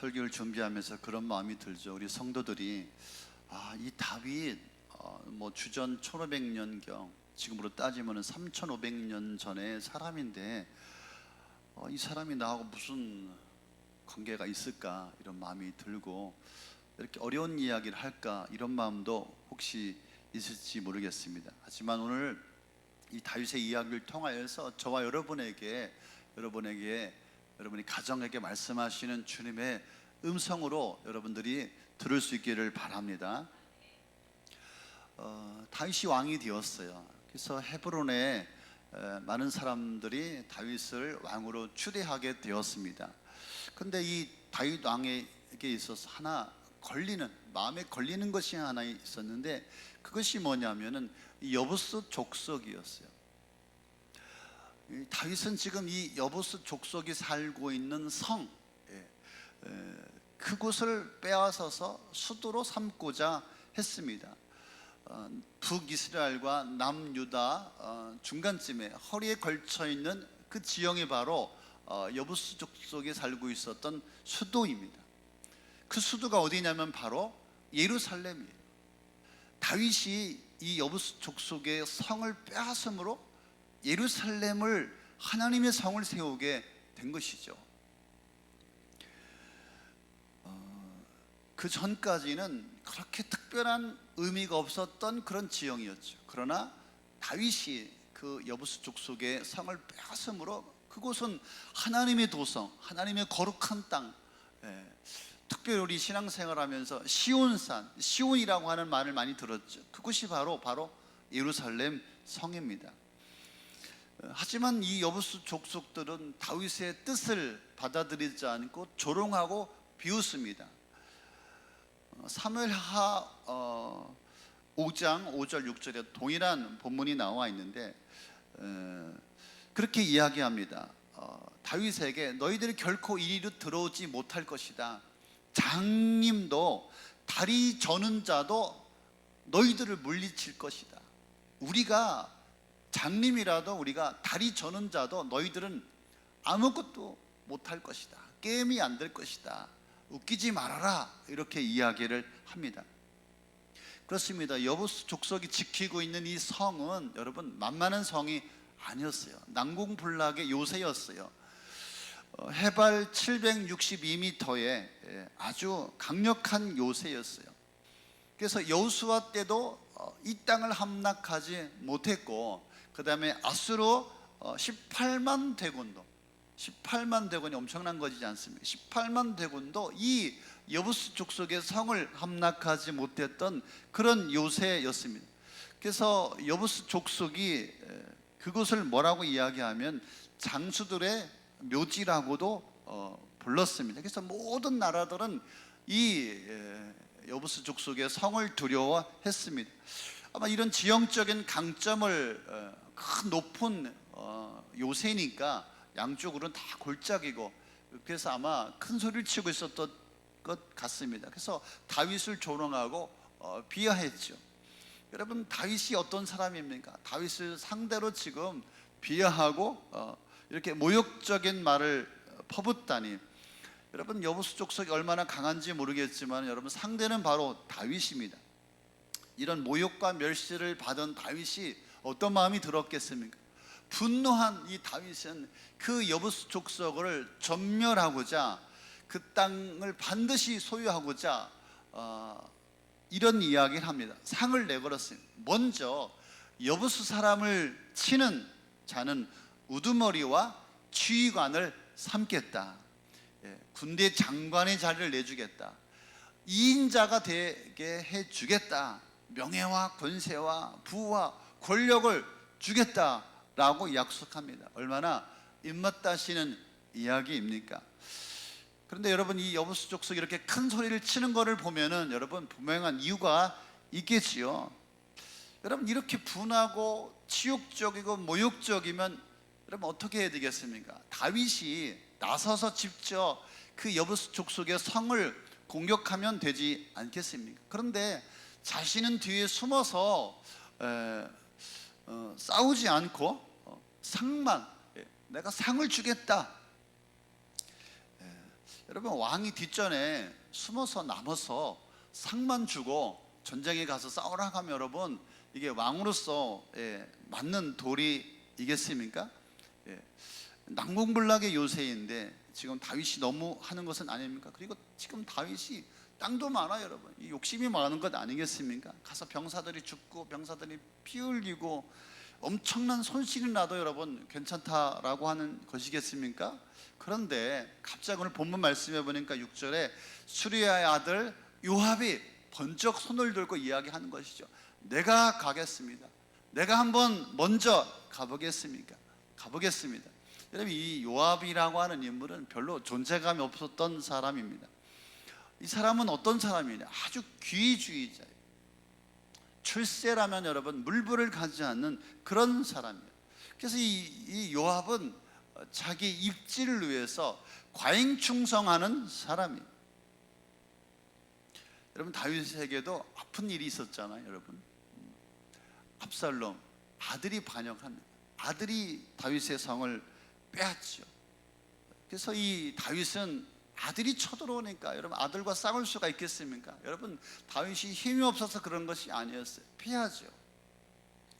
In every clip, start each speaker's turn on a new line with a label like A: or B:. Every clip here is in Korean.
A: 설교를 준비하면서 그런 마음이 들죠. 우리 성도들이 이 다윗 뭐 주전 1500년경, 지금으로 따지면 3500년 전의 사람인데 이 사람이 나하고 무슨 관계가 있을까, 이런 마음이 들고 이렇게 어려운 이야기를 할까, 이런 마음도 혹시 있을지 모르겠습니다. 하지만 오늘 이 다윗의 이야기를 통하여서 저와 여러분이 가정에게 말씀하시는 주님의 음성으로 여러분들이 들을 수 있기를 바랍니다. 다윗이 왕이 되었어요. 그래서 헤브론에 많은 사람들이 다윗을 왕으로 추대하게 되었습니다. 근데 이 다윗 왕에게 있어서 마음에 걸리는 것이 하나 있었는데, 그것이 뭐냐면은 여부스 족속이었어요. 다윗은 지금 이 여부스 족속이 살고 있는 성, 그곳을 빼앗아서 수도로 삼고자 했습니다. 북이스라엘과 남유다 중간쯤에 허리에 걸쳐 있는 그 지형이 바로 여부스 족속이 살고 있었던 수도입니다. 그 수도가 어디냐면 바로 예루살렘이에요. 다윗이 이 여부스 족속의 성을 빼앗음으로 예루살렘을, 하나님의 성을 세우게 된 것이죠. 그 전까지는 그렇게 특별한 의미가 없었던 그런 지형이었죠. 그러나 다윗이 그 여부스 족속의 성을 빼앗음으로 그곳은 하나님의 도성, 하나님의 거룩한 땅, 특별히 우리 신앙생활하면서 시온이라고 하는 말을 많이 들었죠. 그곳이 바로 예루살렘 성입니다. 하지만 이 여부스 족속들은 다윗의 뜻을 받아들이지 않고 조롱하고 비웃습니다. 사무엘하 5장 5절 6절에 동일한 본문이 나와 있는데 그렇게 이야기합니다. 다윗에게 너희들이 결코 이리로 들어오지 못할 것이다. 장님도 다리 저는 자도 너희들을 물리칠 것이다. 우리가 장님이라도, 우리가 다리 저는 자도 너희들은 아무것도 못할 것이다. 게임이 안 될 것이다. 웃기지 말아라. 이렇게 이야기를 합니다. 그렇습니다. 여부스 족속이 지키고 있는 이 성은 여러분 만만한 성이 아니었어요. 난공불락의 요새였어요. 해발 762m의 아주 강력한 요새였어요. 그래서 여호수아 때도 이 땅을 함락하지 못했고, 그 다음에 아수르 18만 대군이 엄청난 것이지 않습니까? 18만 대군도 이 여부스 족속의 성을 함락하지 못했던 그런 요새였습니다. 그래서 여부스 족속이 그것을 뭐라고 이야기하면 장수들의 묘지라고도 불렀습니다. 그래서 모든 나라들은 이 여부스 족속의 성을 두려워했습니다. 아마 이런 지형적인 강점을 큰 높은 요새니까 양쪽으로는 다 골짜기고, 그래서 아마 큰 소리를 치고 있었던 것 같습니다. 그래서 다윗을 조롱하고 비하했죠. 여러분, 다윗이 어떤 사람입니까? 다윗을 상대로 지금 비하하고 이렇게 모욕적인 말을 퍼붓다니, 여러분, 여부스 족속이 얼마나 강한지 모르겠지만 여러분, 상대는 바로 다윗입니다. 이런 모욕과 멸시를 받은 다윗이 어떤 마음이 들었겠습니까? 분노한 이 다윗은 그 여부스 족속을 전멸하고자, 그 땅을 반드시 소유하고자 이런 이야기를 합니다. 상을 내걸었습니다. 먼저 여부스 사람을 치는 자는 우두머리와 지휘관을 삼겠다. 군대 장관의 자리를 내주겠다. 2인자가 되게 해주겠다. 명예와 권세와 부와 권력을 주겠다라고 약속합니다. 얼마나 입맛다시는 이야기입니까? 그런데 여러분, 이 여부스 족속이 이렇게 큰 소리를 치는 것을 보면은 여러분, 분명한 이유가 있겠지요. 여러분, 이렇게 분하고 치욕적이고 모욕적이면 여러분 어떻게 해야 되겠습니까? 다윗이 나서서 직접 그 여부스 족속의 성을 공격하면 되지 않겠습니까? 그런데 자신은 뒤에 숨어서 싸우지 않고 상만, 내가 상을 주겠다. 여러분, 왕이 뒷전에 숨어서 남아서 상만 주고 전쟁에 가서 싸우라고 하면 여러분, 이게 왕으로서 맞는 도리이겠습니까? 난공불락의 요새인데 지금 다윗이 너무 하는 것은 아닙니까? 그리고 지금 다윗이 땅도 많아요, 여러분. 이 욕심이 많은 것 아니겠습니까? 가서 병사들이 죽고 병사들이 피 흘리고 엄청난 손실이 나도 여러분 괜찮다라고 하는 것이겠습니까? 그런데 갑자기 오늘 본문 말씀해 보니까 6절에 수리아의 아들 요압이 번쩍 손을 들고 이야기하는 것이죠. 내가 가겠습니다. 내가 한번 먼저 가보겠습니다. 여러분, 이 요압이라고 하는 인물은 별로 존재감이 없었던 사람입니다. 이 사람은 어떤 사람이냐? 아주 귀주의자예요. 출세라면 여러분 물불을 가지 않는 그런 사람이에요. 그래서 이 요압은 자기 입지를 위해서 과잉충성하는 사람이에요. 여러분, 다윗에게도 아픈 일이 있었잖아요, 여러분. 압살롬 아들이 반역합니다. 아들이 다윗의 성을 빼앗죠. 그래서 이 다윗은 아들이 쳐들어오니까 여러분 아들과 싸울 수가 있겠습니까? 여러분, 다윗이 힘이 없어서 그런 것이 아니었어요. 피하죠.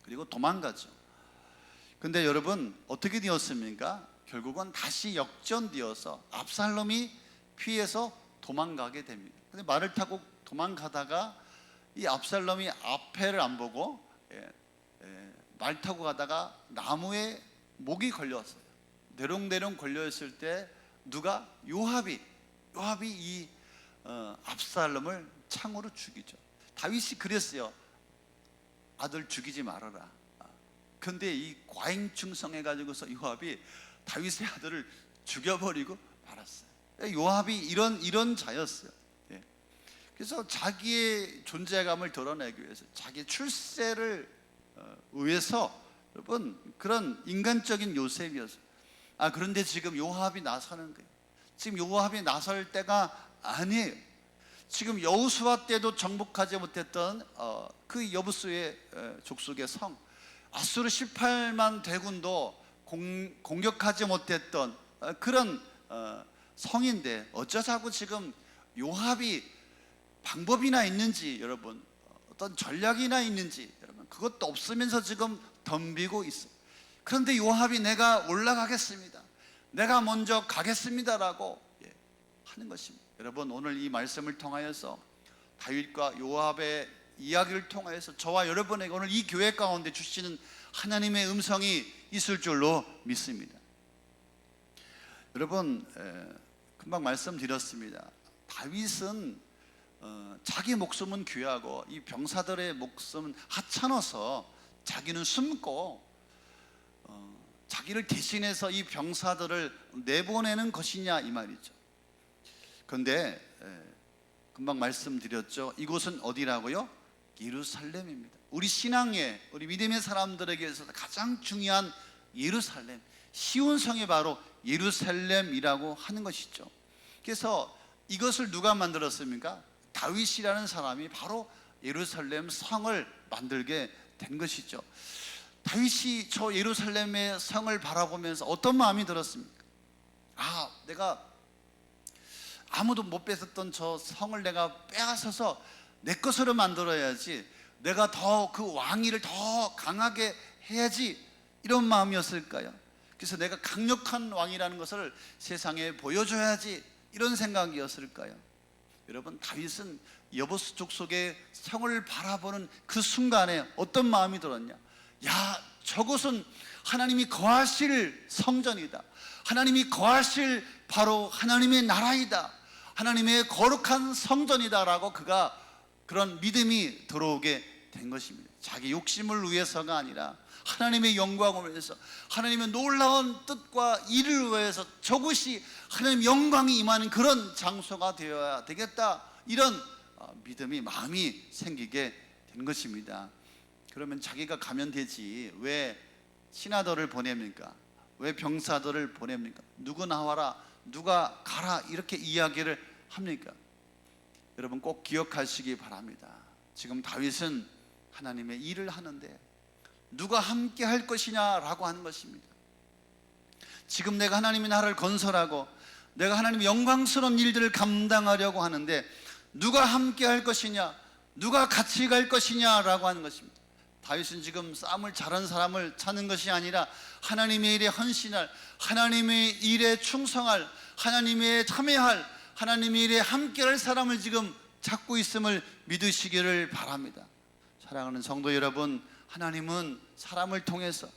A: 그리고 도망가죠. 근데 여러분 어떻게 되었습니까? 결국은 다시 역전되어서 압살롬이 피해서 도망가게 됩니다. 근데 말을 타고 도망가다가 이 압살롬이 앞에를 안 보고 말 타고 가다가 나무에 목이 걸렸어요. 내롱내롱 걸려있을 때 누가? 요압이 이 압살롬을 창으로 죽이죠. 다윗이 그랬어요. 아들 죽이지 말아라. 근데 이 과잉충성해 가지고서 요압이 다윗의 아들을 죽여버리고 말았어요. 요압이 이런 자였어요. 그래서 자기의 존재감을 드러내기 위해서, 자기 출세를 위해서 여러분 그런 인간적인 요셉이었어요. 그런데 지금 요압이 나서는 거예요. 지금 요압이 나설 때가 아니에요. 지금 여호수아 때도 정복하지 못했던 그 여부수의 족속의 성, 아수르 18만 대군도 공격하지 못했던 그런 성인데 어쩌자고 지금 요압이 방법이나 있는지, 여러분 어떤 전략이나 있는지, 여러분 그것도 없으면서 지금 덤비고 있어요. 그런데 요압이 내가 올라가겠습니다, 내가 먼저 가겠습니다라고 하는 것입니다. 여러분, 오늘 이 말씀을 통하여서 다윗과 요압의 이야기를 통하여서 저와 여러분에게 오늘 이 교회 가운데 주시는 하나님의 음성이 있을 줄로 믿습니다. 여러분, 금방 말씀드렸습니다. 다윗은 자기 목숨은 귀하고 이 병사들의 목숨은 하찮아서 자기는 숨고 자기를 대신해서 이 병사들을 내보내는 것이냐 이 말이죠. 그런데 금방 말씀드렸죠. 이곳은 어디라고요? 예루살렘입니다. 우리 신앙의, 우리 믿음의 사람들에게 있어서 가장 중요한 예루살렘, 시온성이 바로 예루살렘이라고 하는 것이죠. 그래서 이것을 누가 만들었습니까? 다윗이라는 사람이 바로 예루살렘 성을 만들게 된 것이죠. 다윗이 저 예루살렘의 성을 바라보면서 어떤 마음이 들었습니까? 내가 아무도 못 뺏었던 저 성을 내가 빼앗아서 내 것으로 만들어야지, 내가 더 그 왕위를 더 강하게 해야지, 이런 마음이었을까요? 그래서 내가 강력한 왕이라는 것을 세상에 보여줘야지, 이런 생각이었을까요? 여러분, 다윗은 여보스 족속의 성을 바라보는 그 순간에 어떤 마음이 들었냐? 저곳은 하나님이 거하실 성전이다. 하나님이 거하실 바로 하나님의 나라이다. 하나님의 거룩한 성전이다라고 그가 그런 믿음이 들어오게 된 것입니다. 자기 욕심을 위해서가 아니라 하나님의 영광을 위해서, 하나님의 놀라운 뜻과 일을 위해서 저곳이 하나님의 영광이 임하는 그런 장소가 되어야 되겠다, 이런 믿음이, 마음이 생기게 된 것입니다. 그러면 자기가 가면 되지 왜 신하들을 보냅니까? 왜 병사들을 보냅니까? 누구 나와라, 누가 가라, 이렇게 이야기를 합니까? 여러분 꼭 기억하시기 바랍니다. 지금 다윗은 하나님의 일을 하는데 누가 함께 할 것이냐라고 하는 것입니다. 지금 내가 하나님의 나라를 건설하고 내가 하나님의 영광스러운 일들을 감당하려고 하는데 누가 함께 할 것이냐, 누가 같이 갈 것이냐라고 하는 것입니다. 다윗은 지금 싸움을 잘하는 사람을 찾는 것이 아니라 하나님의 일에 헌신할, 하나님의 일에 충성할, 하나님의 참여할, 하나님의 일에 함께할 사람을 지금 찾고 있음을 믿으시기를 바랍니다. 사랑하는 성도 여러분, 하나님은 사람을 통해서,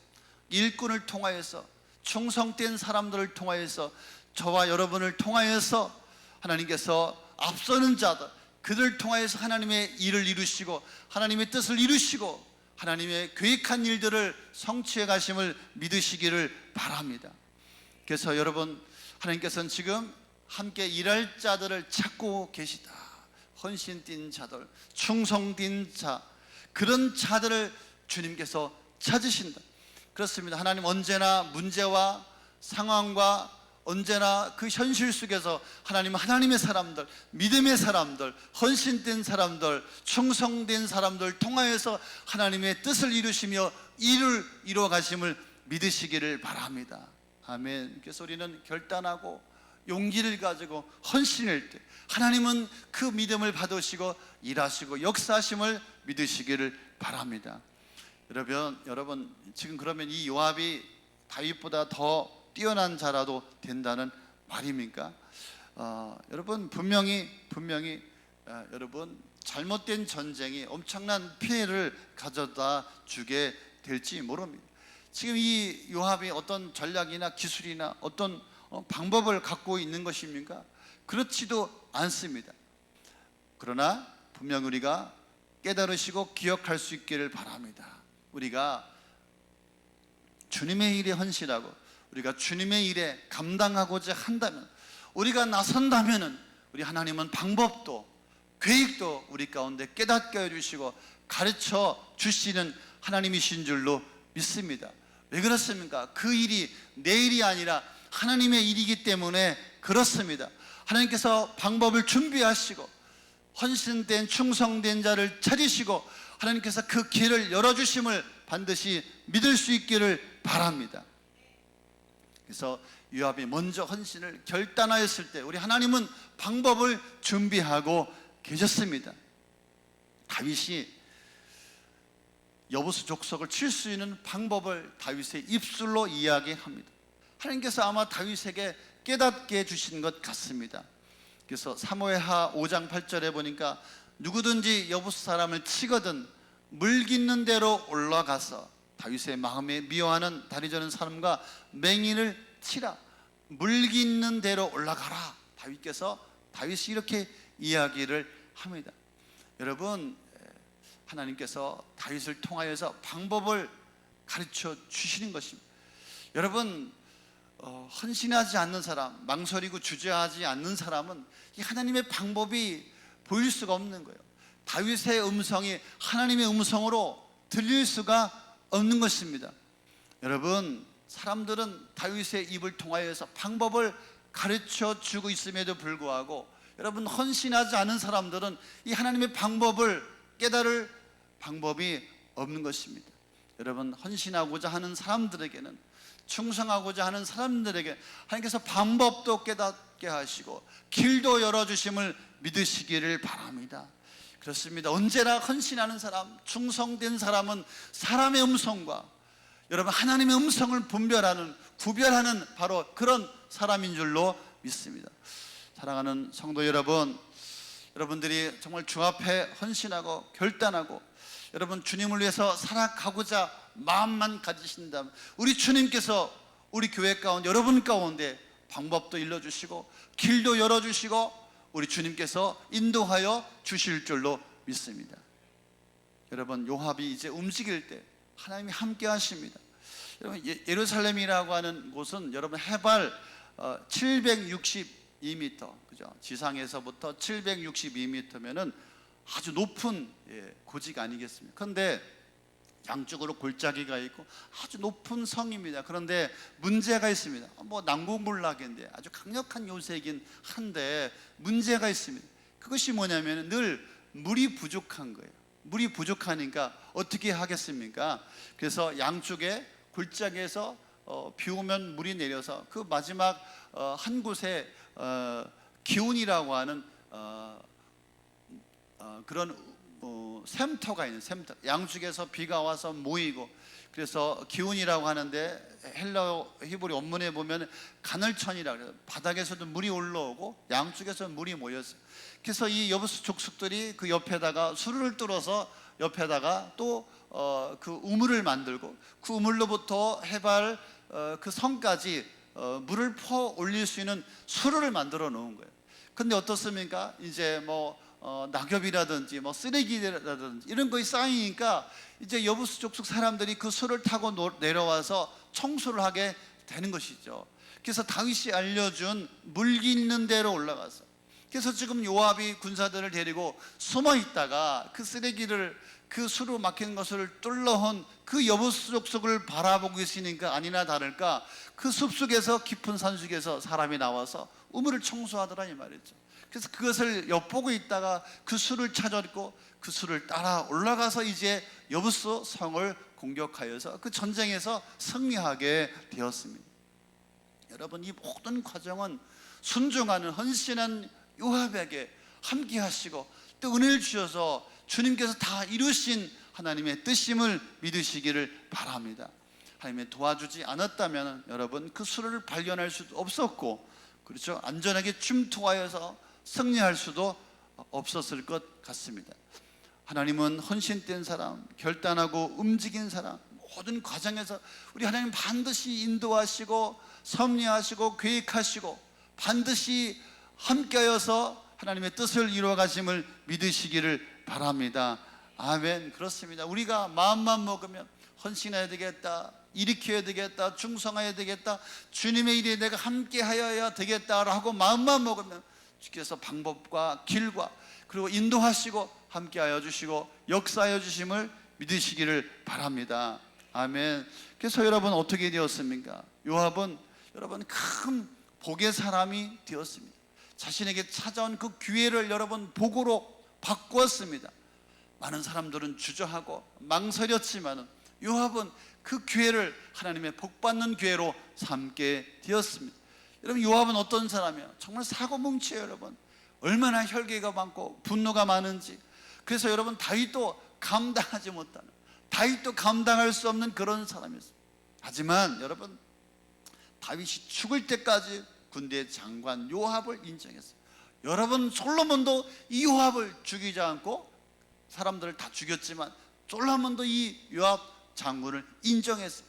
A: 일꾼을 통하여서, 충성된 사람들을 통하여서, 저와 여러분을 통하여서 하나님께서 앞서는 자들, 그들을 통하여서 하나님의 일을 이루시고 하나님의 뜻을 이루시고 하나님의 계획한 일들을 성취해 가심을 믿으시기를 바랍니다. 그래서 여러분, 하나님께서는 지금 함께 일할 자들을 찾고 계시다. 헌신된 자들, 충성된 자, 그런 자들을 주님께서 찾으신다. 그렇습니다. 하나님 언제나 문제와 상황과 언제나 그 현실 속에서 하나님은 하나님의 사람들, 믿음의 사람들, 헌신된 사람들, 충성된 사람들 통하여서 하나님의 뜻을 이루시며 일을 이루어 가심을 믿으시기를 바랍니다. 아멘. 그래서 우리는 결단하고 용기를 가지고 헌신할 때 하나님은 그 믿음을 받으시고 일하시고 역사하심을 믿으시기를 바랍니다. 여러분 지금 그러면 이 요압이 다윗보다 더 뛰어난 자라도 된다는 말입니까? 여러분 분명히 여러분 잘못된 전쟁이 엄청난 피해를 가져다 주게 될지 모릅니다. 지금 이 요압이 어떤 전략이나 기술이나 어떤 방법을 갖고 있는 것입니까? 그렇지도 않습니다. 그러나 분명 우리가 깨달으시고 기억할 수 있기를 바랍니다. 우리가 주님의 일에 헌신하고 우리가 주님의 일에 감당하고자 한다면, 우리가 나선다면 우리 하나님은 방법도 계획도 우리 가운데 깨닫게 해주시고 가르쳐 주시는 하나님이신 줄로 믿습니다. 왜 그렇습니까? 그 일이 내 일이 아니라 하나님의 일이기 때문에 그렇습니다. 하나님께서 방법을 준비하시고 헌신된 충성된 자를 찾으시고 하나님께서 그 길을 열어주심을 반드시 믿을 수 있기를 바랍니다. 그래서 요압이 먼저 헌신을 결단하였을 때 우리 하나님은 방법을 준비하고 계셨습니다. 다윗이 여부수 족속을 칠 수 있는 방법을 다윗의 입술로 이야기합니다. 하나님께서 아마 다윗에게 깨닫게 해주신 것 같습니다. 그래서 사무엘하 5장 8절에 보니까 누구든지 여부수 사람을 치거든 물 깃는 대로 올라가서 다윗의 마음에 미워하는 다리 저는 사람과 맹인을 치라. 물 깃는 대로 올라가라. 다윗이 이렇게 이야기를 합니다. 여러분, 하나님께서 다윗을 통하여서 방법을 가르쳐 주시는 것입니다. 여러분, 헌신하지 않는 사람, 망설이고 주저하지 않는 사람은 이 하나님의 방법이 보일 수가 없는 거예요. 다윗의 음성이 하나님의 음성으로 들릴 수가 없는 것입니다. 여러분, 사람들은 다윗의 입을 통하여서 방법을 가르쳐 주고 있음에도 불구하고 여러분, 헌신하지 않은 사람들은 이 하나님의 방법을 깨달을 방법이 없는 것입니다. 여러분, 헌신하고자 하는 사람들에게는, 충성하고자 하는 사람들에게 하나님께서 방법도 깨닫게 하시고 길도 열어주심을 믿으시기를 바랍니다. 그렇습니다. 언제나 헌신하는 사람, 충성된 사람은 사람의 음성과 여러분 하나님의 음성을 구별하는 바로 그런 사람인 줄로 믿습니다. 사랑하는 성도 여러분, 여러분들이 정말 주 앞에 헌신하고 결단하고 여러분 주님을 위해서 살아가고자 마음만 가지신다면 우리 주님께서 우리 교회 가운데 여러분 가운데 방법도 일러주시고 길도 열어주시고 우리 주님께서 인도하여 주실 줄로 믿습니다. 여러분, 요압이 이제 움직일 때 하나님이 함께 하십니다. 여러분, 예루살렘이라고 하는 곳은 여러분 해발 762m, 그죠? 지상에서부터 762m면은 아주 높은 고지가 아니겠습니까? 그런데 양쪽으로 골짜기가 있고 아주 높은 성입니다. 그런데 문제가 있습니다. 난공불락인데 아주 강력한 요새이긴 한데 문제가 있습니다. 그것이 뭐냐면 늘 물이 부족한 거예요. 물이 부족하니까 어떻게 하겠습니까? 그래서 양쪽에 골짜기에서 비 오면 물이 내려서 그 마지막 한 곳에 기운이라고 하는 그런 샘터가 있는 샘터, 양쪽에서 비가 와서 모이고, 그래서 기운이라고 하는데 헬라 히브리 원문에 보면 가늘천이라 그래요. 바닥에서도 물이 올라오고 양쪽에서 물이 모였어요. 그래서 이 여부수 족속들이 그 옆에다가 수루를 뚫어서 옆에다가 또 그 우물을 만들고, 그 우물로부터 해발 그 성까지 물을 퍼 올릴 수 있는 수로를 만들어 놓은 거예요. 근데 어떻습니까? 이제 뭐 낙엽이라든지 뭐 쓰레기라든지 이런 것이 쌓이니까 이제 여부수 족속 사람들이 그 수를 타고 내려와서 청소를 하게 되는 것이죠. 그래서 다윗이 알려준 물기 있는 데로 올라가서, 그래서 지금 요압이 군사들을 데리고 숨어 있다가 그 쓰레기를, 그 수로 막힌 것을 뚫러온 그 여부수 족속을 바라보고 있으니까 아니나 다를까 그 숲속에서, 깊은 산속에서 사람이 나와서 우물을 청소하더라 이 말이죠. 그래서 그것을 엿보고 있다가 그 수를 찾았고, 그 수를 따라 올라가서 이제 여부수 성을 공격하여서 그 전쟁에서 승리하게 되었습니다. 여러분, 이 모든 과정은 순종하는 헌신한 요압에게 함께 하시고 또 은혜를 주셔서 주님께서 다 이루신 하나님의 뜻임을 믿으시기를 바랍니다. 하나님이 도와주지 않았다면 여러분 그 수를 발견할 수도 없었고, 그렇죠, 안전하게 침투하여서 승리할 수도 없었을 것 같습니다. 하나님은 헌신된 사람, 결단하고 움직인 사람, 모든 과정에서 우리 하나님 반드시 인도하시고 섭리하시고 계획하시고 반드시 함께하여서 하나님의 뜻을 이루어 가심을 믿으시기를 바랍니다. 아멘. 그렇습니다. 우리가 마음만 먹으면 헌신해야 되겠다, 일으켜야 되겠다, 충성해야 되겠다, 주님의 일에 내가 함께하여야 되겠다라고 마음만 먹으면 주께서 방법과 길과 그리고 인도하시고 함께하여 주시고 역사하여 주심을 믿으시기를 바랍니다. 아멘. 그래서 여러분 어떻게 되었습니까? 요압은 여러분 큰 복의 사람이 되었습니다. 자신에게 찾아온 그 기회를 여러분 복으로 바꾸었습니다. 많은 사람들은 주저하고 망설였지만 요압은 그 기회를 하나님의 복받는 기회로 삼게 되었습니다. 여러분, 요압은 어떤 사람이에요? 정말 사고뭉치예요. 여러분, 얼마나 혈기가 많고 분노가 많은지. 그래서 여러분 다윗도 감당하지 못하는, 다윗도 감당할 수 없는 그런 사람이었어요. 하지만 여러분, 다윗이 죽을 때까지 군대 장관 요압을 인정했어요. 여러분, 솔로몬도 이 요압을 죽이지 않고, 사람들을 다 죽였지만 솔로몬도 이 요압 장군을 인정했어요.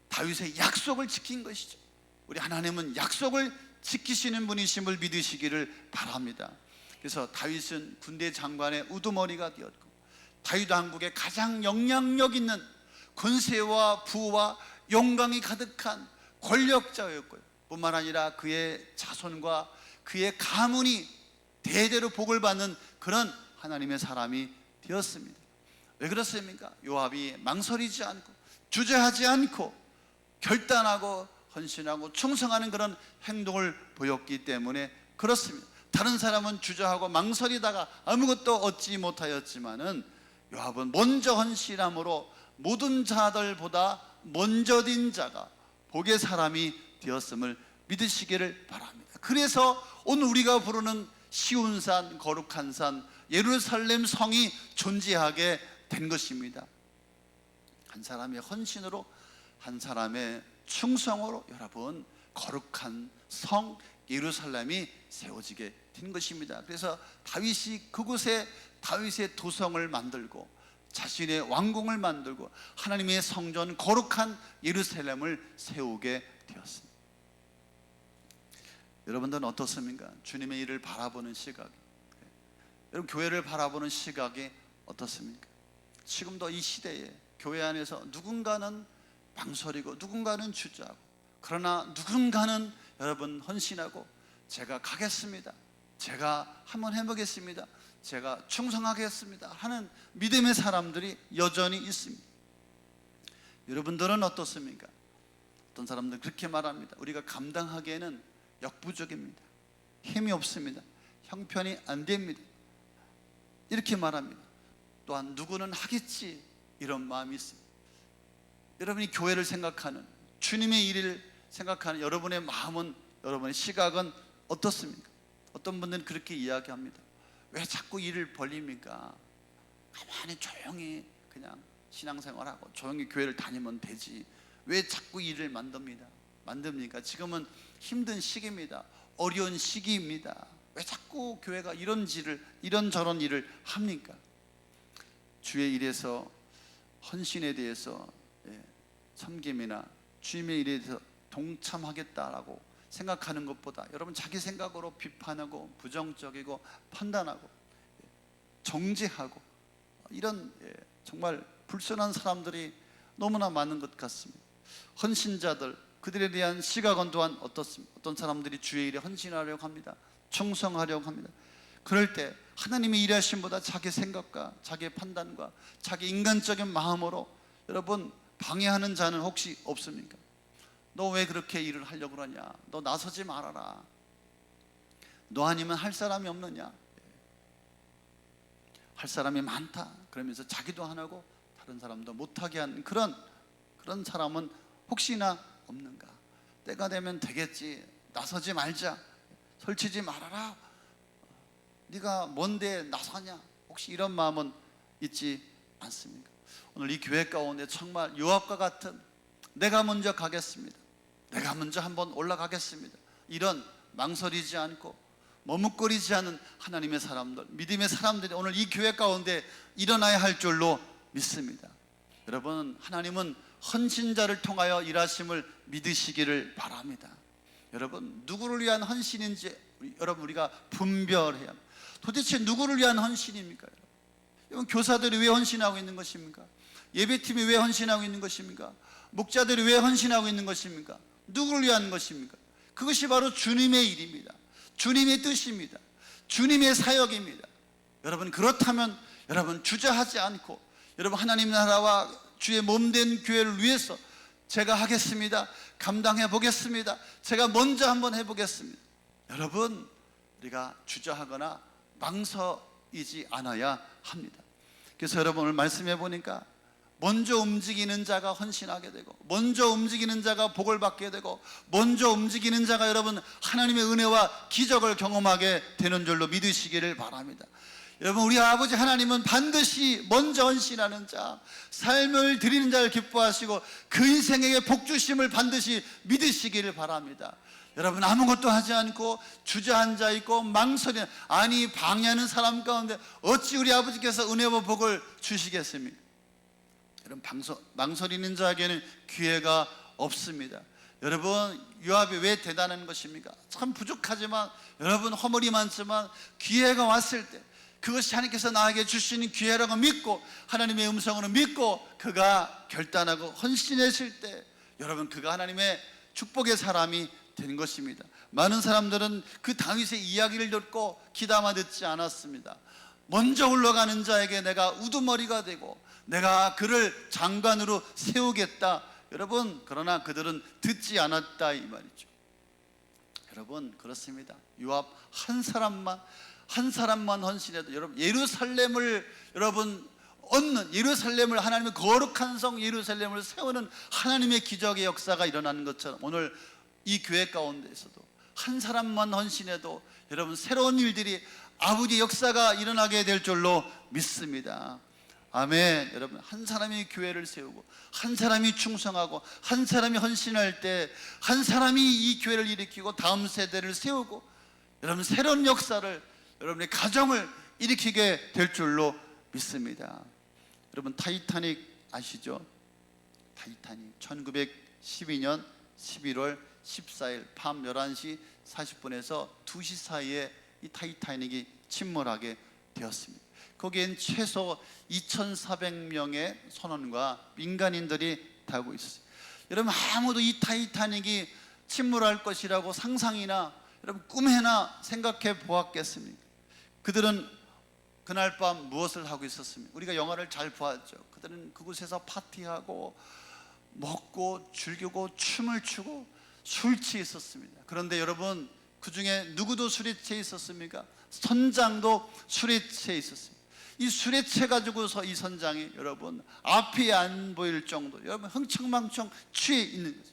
A: 다윗의 약속을 지킨 것이죠. 우리 하나님은 약속을 지키시는 분이심을 믿으시기를 바랍니다. 그래서 다윗은 군대 장관의 우두머리가 되었고, 다윗 왕국의 가장 영향력 있는 권세와 부와 영광이 가득한 권력자였고요, 뿐만 아니라 그의 자손과 그의 가문이 대대로 복을 받는 그런 하나님의 사람이 되었습니다. 왜 그렇습니까? 요압이 망설이지 않고 주저하지 않고 결단하고 헌신하고 충성하는 그런 행동을 보였기 때문에 그렇습니다. 다른 사람은 주저하고 망설이다가 아무것도 얻지 못하였지만은 요압은 먼저 헌신함으로 모든 자들보다 먼저 된 자가 복의 사람이 되었음을 믿으시기를 바랍니다. 그래서 오늘 우리가 부르는 시온산, 거룩한 산, 예루살렘 성이 존재하게 된 것입니다. 한 사람의 헌신으로, 한 사람의 충성으로 여러분 거룩한 성 예루살렘이 세워지게 된 것입니다. 그래서 다윗이 그곳에 다윗의 도성을 만들고 자신의 왕궁을 만들고 하나님의 성전 거룩한 예루살렘을 세우게 되었습니다. 여러분들은 어떻습니까? 주님의 일을 바라보는 시각, 여러분 교회를 바라보는 시각이 어떻습니까? 지금도 이 시대에 교회 안에서 누군가는 망설이고 누군가는 주저하고, 그러나 누군가는 여러분 헌신하고 제가 가겠습니다, 제가 한번 해보겠습니다, 제가 충성하겠습니다 하는 믿음의 사람들이 여전히 있습니다. 여러분들은 어떻습니까? 어떤 사람들은 그렇게 말합니다. 우리가 감당하기에는 역부족입니다, 힘이 없습니다, 형편이 안 됩니다, 이렇게 말합니다. 또한 누구는 하겠지, 이런 마음이 있습니다. 여러분이 교회를 생각하는, 주님의 일을 생각하는 여러분의 마음은, 여러분의 시각은 어떻습니까? 어떤 분들은 그렇게 이야기합니다. 왜 자꾸 일을 벌립니까? 가만히 조용히 그냥 신앙생활하고 조용히 교회를 다니면 되지, 왜 자꾸 일을 만듭니까? 지금은 힘든 시기입니다. 어려운 시기입니다. 왜 자꾸 교회가 이런저런 일을 합니까? 주의 일에서 헌신에 대해서, 섬김이나 주님의 일에 대해서 동참하겠다라고 생각하는 것보다 여러분 자기 생각으로 비판하고 부정적이고 판단하고 정죄하고 이런 정말 불순한 사람들이 너무나 많은 것 같습니다. 헌신자들, 그들에 대한 시각은 또한 어떻습니까? 어떤 사람들이 주의 일에 헌신하려고 합니다. 충성하려고 합니다. 그럴 때 하나님의 일하심보다 자기 생각과 자기 판단과 자기 인간적인 마음으로 여러분 방해하는 자는 혹시 없습니까? 너 왜 그렇게 일을 하려고 그러냐? 너 나서지 말아라. 너 아니면 할 사람이 없느냐? 할 사람이 많다 그러면서 자기도 안 하고 다른 사람도 못하게 하는 그런 사람은 혹시나 없는가? 때가 되면 되겠지, 나서지 말자, 설치지 말아라, 네가 뭔데 나서냐, 혹시 이런 마음은 있지 않습니까? 오늘 이 교회 가운데 정말 요압과 같은 내가 먼저 가겠습니다, 내가 먼저 한번 올라가겠습니다, 이런 망설이지 않고 머뭇거리지 않은 하나님의 사람들, 믿음의 사람들이 오늘 이 교회 가운데 일어나야 할 줄로 믿습니다. 여러분, 하나님은 헌신자를 통하여 일하심을 믿으시기를 바랍니다. 여러분, 누구를 위한 헌신인지 여러분 우리가 분별해야 합니다. 도대체 누구를 위한 헌신입니까? 여러분, 교사들이 왜 헌신하고 있는 것입니까? 예배팀이 왜 헌신하고 있는 것입니까? 목자들이 왜 헌신하고 있는 것입니까? 누구를 위한 것입니까? 그것이 바로 주님의 일입니다. 주님의 뜻입니다. 주님의 사역입니다. 여러분, 그렇다면 여러분 주저하지 않고 여러분 하나님 나라와 주의 몸된 교회를 위해서 제가 하겠습니다, 감당해 보겠습니다, 제가 먼저 한번 해보겠습니다. 여러분, 우리가 주저하거나 망설이지 않아야 합니다. 그래서 여러분 오늘 말씀해 보니까 먼저 움직이는 자가 헌신하게 되고, 먼저 움직이는 자가 복을 받게 되고, 먼저 움직이는 자가 여러분 하나님의 은혜와 기적을 경험하게 되는 줄로 믿으시기를 바랍니다. 여러분, 우리 아버지 하나님은 반드시 먼저 헌신하는 자, 삶을 드리는 자를 기뻐하시고 그 인생에게 복 주심을 반드시 믿으시기를 바랍니다. 여러분, 아무것도 하지 않고 주저앉아 있고 망설이는, 아니 방해하는 사람 가운데 어찌 우리 아버지께서 은혜와 복을 주시겠습니까? 여러분, 망설이는 자에게는 기회가 없습니다. 여러분, 요압이 왜 대단한 것입니까? 참 부족하지만 여러분 허물이 많지만 기회가 왔을 때 그것이 하나님께서 나에게 주시는 기회라고 믿고 하나님의 음성으로 믿고 그가 결단하고 헌신했을 때 여러분 그가 하나님의 축복의 사람이 된 것입니다. 많은 사람들은 그 다윗의 이야기를 듣고 귀담아 듣지 않았습니다. 먼저 올라가는 자에게 내가 우두머리가 되고 내가 그를 장관으로 세우겠다. 여러분, 그러나 그들은 듣지 않았다 이 말이죠. 여러분, 그렇습니다. 요압 한 사람만 헌신해도 여러분 예루살렘을 얻는, 예루살렘을, 하나님의 거룩한 성 예루살렘을 세우는 하나님의 기적의 역사가 일어나는 것처럼 오늘 이 교회 가운데에서도 한 사람만 헌신해도 여러분 새로운 일들이 아버지의 역사가 일어나게 될 줄로 믿습니다. 아멘. 여러분, 한 사람이 교회를 세우고 한 사람이 충성하고 한 사람이 헌신할 때 한 사람이 이 교회를 일으키고 다음 세대를 세우고 여러분 새로운 역사를, 여러분의 가정을 일으키게 될 줄로 믿습니다. 여러분, 타이타닉 아시죠? 타이타닉 1912년 11월 14일 밤 11시 40분에서 2시 사이에 이 타이타닉이 침몰하게 되었습니다. 거기엔 최소 2,400명의 선원과 민간인들이 타고 있어요. 여러분, 아무도 이 타이타닉이 침몰할 것이라고 상상이나 여러분 꿈에나 생각해 보았겠습니까? 그들은 그날 밤 무엇을 하고 있었습니까? 우리가 영화를 잘 보았죠. 그들은 그곳에서 파티하고 먹고 즐기고 춤을 추고 술 취해 있었습니다. 그런데 여러분, 그 중에 누구도 술에 취해 있었습니까? 선장도 술에 취해 있었습니다. 이 술에 취해 가지고서 이 선장이 여러분 앞이 안 보일 정도, 여러분 흥청망청 취해 있는 거죠.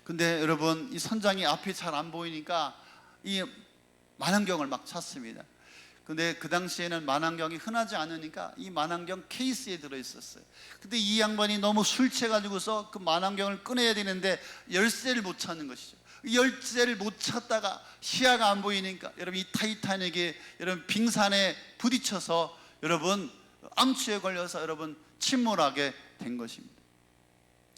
A: 근데 여러분, 이 선장이 앞이 잘 안 보이니까 이 만안경을 막 찾습니다. 근데 그 당시에는 만안경이 흔하지 않으니까 이 만안경 케이스에 들어있었어요. 근데 이 양반이 너무 술 취해가지고서 그 만안경을 꺼내야 되는데 열쇠를 못 찾는 것이죠. 열쇠를 못 찾다가 시야가 안 보이니까 여러분 이 타이타닉에 여러분 빙산에 부딪혀서 여러분 암초에 걸려서 여러분 침몰하게 된 것입니다.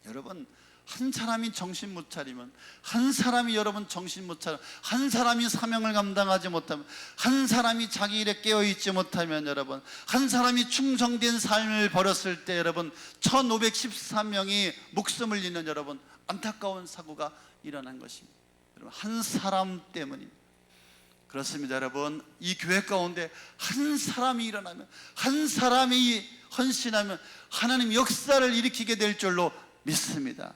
A: 여러분 한 사람이 정신 못 차리면, 한 사람이 여러분 정신 못 차리면, 한 사람이 사명을 감당하지 못하면, 한 사람이 자기 일에 깨어있지 못하면, 여러분 한 사람이 충성된 삶을 벌였을 때 여러분 1513명이 목숨을 잃는 여러분 안타까운 사고가 일어난 것입니다. 여러분 한 사람 때문입니다. 그렇습니다. 여러분 이 교회 가운데 한 사람이 일어나면, 한 사람이 헌신하면 하나님 역사를 일으키게 될 줄로 믿습니다.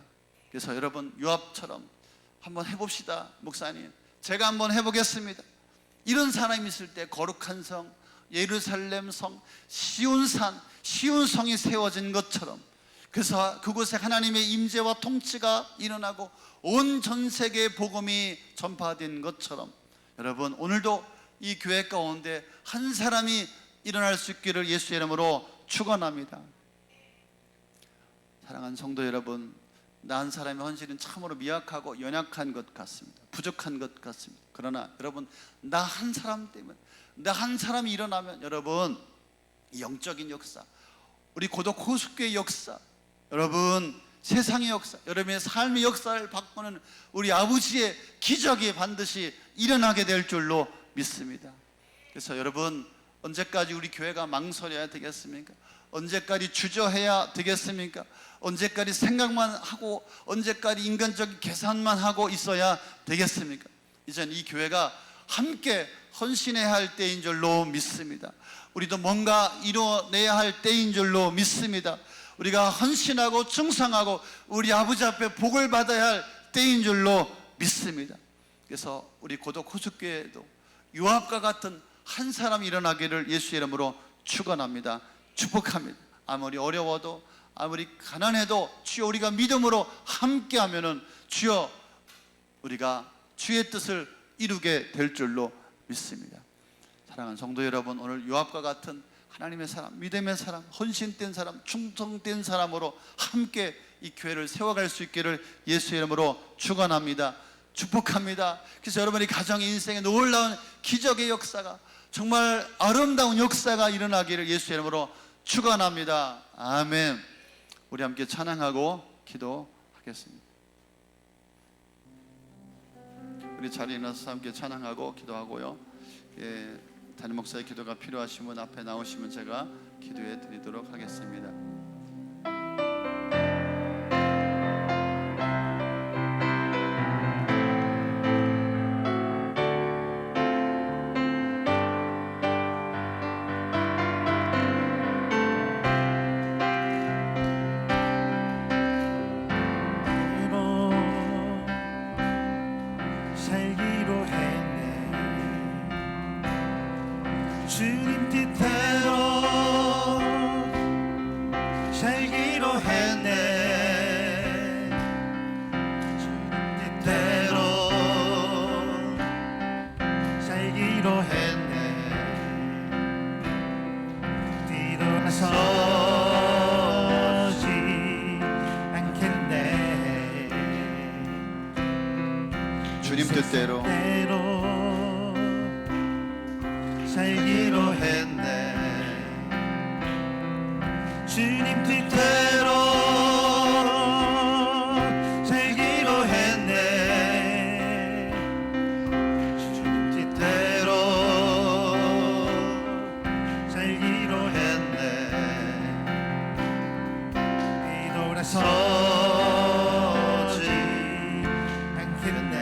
A: 그래서 여러분 요압처럼 한번 해봅시다. 목사님 제가 한번 해보겠습니다. 이런 사람이 있을 때 거룩한 성 예루살렘 성 시온산 시온성이 세워진 것처럼, 그래서 그곳에 하나님의 임재와 통치가 일어나고 온 전 세계에 복음이 전파된 것처럼 여러분 오늘도 이 교회 가운데 한 사람이 일어날 수 있기를 예수의 이름으로 축원합니다. 사랑하는 성도 여러분, 나 한 사람의 헌신은 참으로 미약하고 연약한 것 같습니다. 부족한 것 같습니다. 그러나 여러분 나 한 사람 때문에, 나 한 사람이 일어나면 여러분 영적인 역사, 우리 고독 호숫교의 역사, 여러분 세상의 역사, 여러분의 삶의 역사를 바꾸는 우리 아버지의 기적이 반드시 일어나게 될 줄로 믿습니다. 그래서 여러분 언제까지 우리 교회가 망설여야 되겠습니까? 언제까지 주저해야 되겠습니까? 언제까지 생각만 하고 언제까지 인간적인 계산만 하고 있어야 되겠습니까? 이젠 이 교회가 함께 헌신해야 할 때인 줄로 믿습니다. 우리도 뭔가 이뤄내야 할 때인 줄로 믿습니다. 우리가 헌신하고 충성하고 우리 아버지 앞에 복을 받아야 할 때인 줄로 믿습니다. 그래서 우리 고독 호숫교회에도 요압과 같은 한 사람이 일어나기를 예수의 이름으로 축원합니다. 축복합니다. 아무리 어려워도 아무리 가난해도 주여 우리가 믿음으로 함께하면은 주여 우리가 주의 뜻을 이루게 될 줄로 믿습니다. 사랑하는 성도 여러분, 오늘 요압과 같은 하나님의 사람, 믿음의 사람, 헌신된 사람, 충성된 사람으로 함께 이 교회를 세워갈 수 있기를 예수의 이름으로 축원합니다. 축복합니다. 그래서 여러분이 가정의 인생에 놀라운 기적의 역사가, 정말 아름다운 역사가 일어나기를 예수의 이름으로 축원합니다. 아멘. 우리 함께 찬양하고 기도하겠습니다. 우리 자리에 일어나서 함께 찬양하고 기도하고요. 담임 목사의 기도가 필요하시면 앞에 나오시면 제가 기도해 드리도록 하겠습니다.
B: 주님 뜻대로 살기로 했네. 주님 뜻대로 살기로 했네. 뒤돌아서지 않겠네.
A: 주님 뜻대로
B: 살기로 했네. 주님 뜻대로 살기로 했네. 주님 뜻대로 살기로 했네. 뒤돌아서지 않겠네.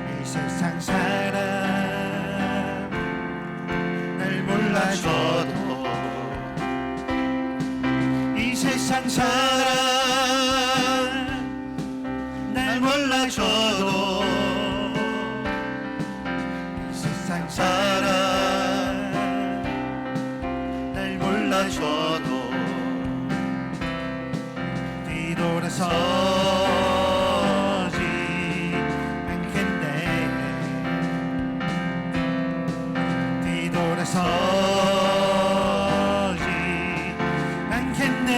B: 이 세상 사람 날 몰라줘도, 이 세상 사람 날 몰라줘도, 이 세상 사람 날 몰라줘도 뒤돌아서지 뒤돌아서지 않겠네.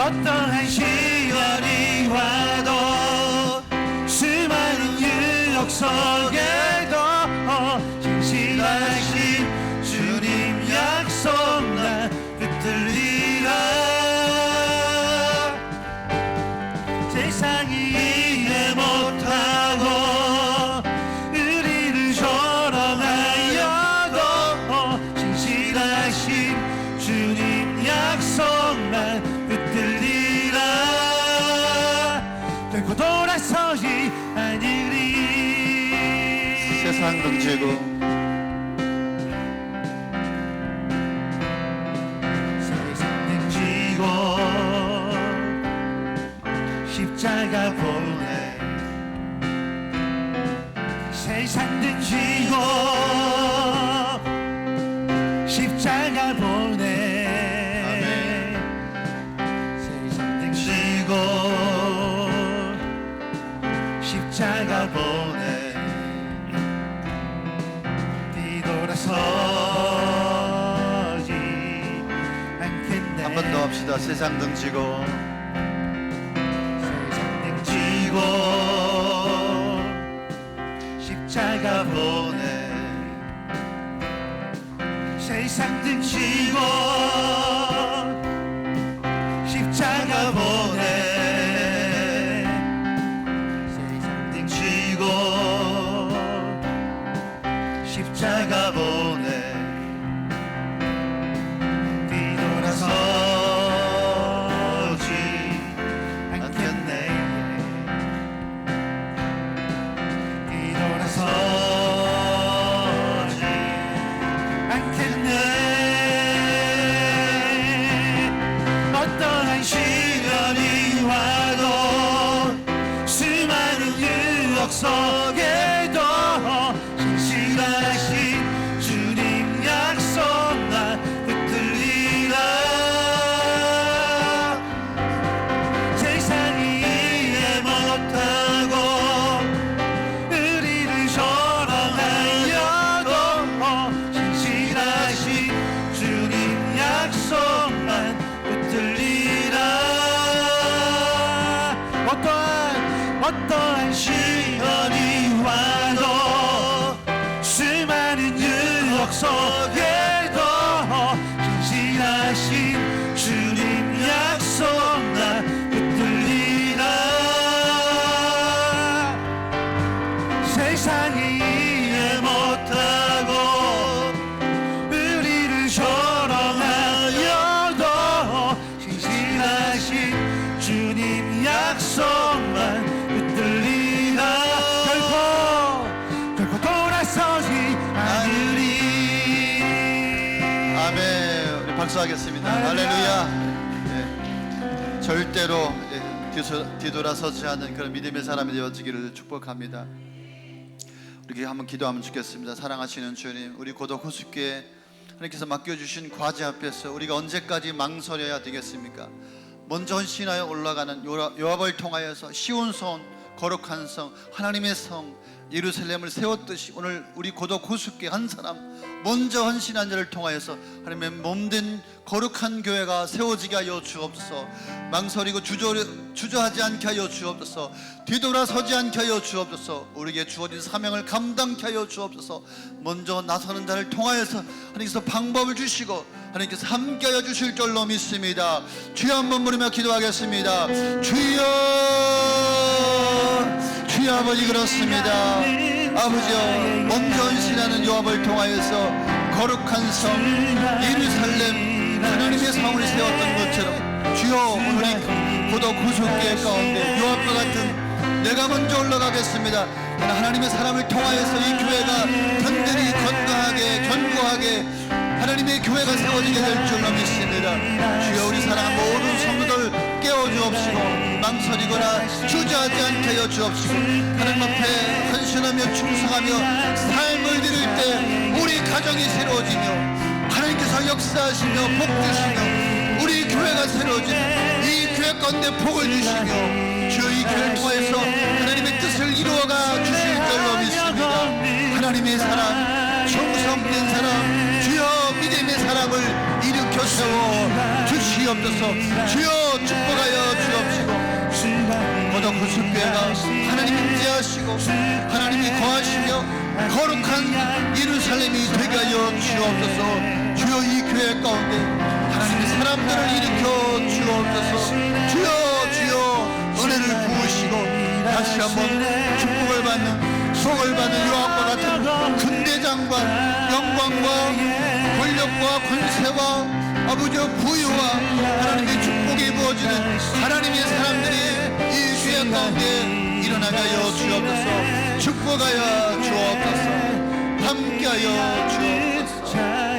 B: 어떠한 시련이 와도 수많은 유혹 속에도 진실하신 주님 약속 난 붙들리라. 세상이 이해 못하고 우리를 조롱하여도 진실하신 주님 약속만 붙들리라. 결코 돌아서지 않으리.
A: 세상 등지고
B: 세상 등지고 십자가 보내. 세상 등지고 십자가 보내. 세상 등지고 십자가 보내. 뒤돌아서지 않겠네.
A: 한 번 더 합시다. 세상 등지고
B: 지고 십자가 보내. 세상 등지고 십자가 보내. 세상 등지고 십자가 보내. 뒤돌아서지 않겠네. 뒤돌아서지 않겠네. 어떠한 시련이 와도 수많은 유혹 속에도 진실하신 주님 약속만 붙들리라. 세상이 이해 못하고 우리를 조롱하여도 진실하신 주님 약속만 붙들리라. 어떠한 시련이 와도 수많은 유혹 속에도 진실하신 주님 약속만 붙들리라. 세상이 이해 못하고 우리를 조롱하여도 진실하신 주님 약속만 붙들리라. 결코 돌아서지 않으리.
A: 아멘. 우리 박수하겠습니다. 할렐루야. 네. 절대로 뒤돌아서지 않는 그런 믿음의 사람이 되어지기를 축복합니다. 우리 한번 기도하면 좋겠습니다. 사랑하시는 주님, 우리 고독 호숫교에 하나님께서 맡겨주신 과제 앞에서 우리가 언제까지 망설여야 되겠습니까? 먼저 헌신하여 올라가는 요압을 통하여서 시온 성, 거룩한 성, 하나님의 성 예루살렘을 세웠듯이 오늘 우리 고독 호숫교에 한 사람 먼저 헌신한 자를 통하여서 하나님의 몸된 거룩한 교회가 세워지게 하여 주옵소서. 망설이고 주저하지 않게 하여 주옵소서. 뒤돌아서지 않게 하여 주옵소서. 우리에게 주어진 사명을 감당케 하여 주옵소서. 먼저 나서는 자를 통하여서 하나님께서 방법을 주시고 하나님께서 함께하여 주실 줄로 믿습니다. 주여 한번 부르며 기도하겠습니다. 주여, 주여 아버지 그렇습니다. 아버지여, 먼저 헌신하는 요압을 통하여서 거룩한 성 예루살렘 하나님의 성을 세웠던 것처럼 주여, 오늘 고독 호숫교회 가운데 요압과 같은 내가 먼저 올라가겠습니다. 하나님의 사람을 통하여서 이 교회가 든든히 건강하게 견고하게 하나님의 교회가 세워지게 될 줄로 믿습니다. 주여, 우리 사랑하는 모든 성도들 깨워주옵시고 망설이거나 주저하지 않게 하여 주옵시고 하나님 앞에 헌신하며 충성하며 삶을 드릴 때 우리 가정이 새로워지며 하나님께서 역사하시며 복 주시며 우리 교회가 새로워지며 이 교회 가운데 복을 주시며 주여, 이 교회를 통해서 하나님의 뜻을 이루어가 주실 줄로 믿습니다. 하나님의 믿음의 사람, 충성된 사람, 주여 믿음의 사람을 일으켜 세워 주시옵소서. 주여 축복하여 주옵시고 고독 구습교회가 하나님 임재하시고 하나님이 거하시며 거룩한 예루살렘이 되게 하여 주옵소서. 주여 이 교회 가운데 하나님의 사람들을 일으켜 주옵소서. 주여 은혜를 부으시고 다시 한번 축복을 받는 복을 받는 요한과 같은 군대장과 영광과 권력과 권세와 아버지의 부유와 하나님의 축복이 부어지는 하나님의 사람들이 이 교회 가운데 일어나게 하여 주옵소서. 축복하여 주옵소서. 함께하여 주옵소서.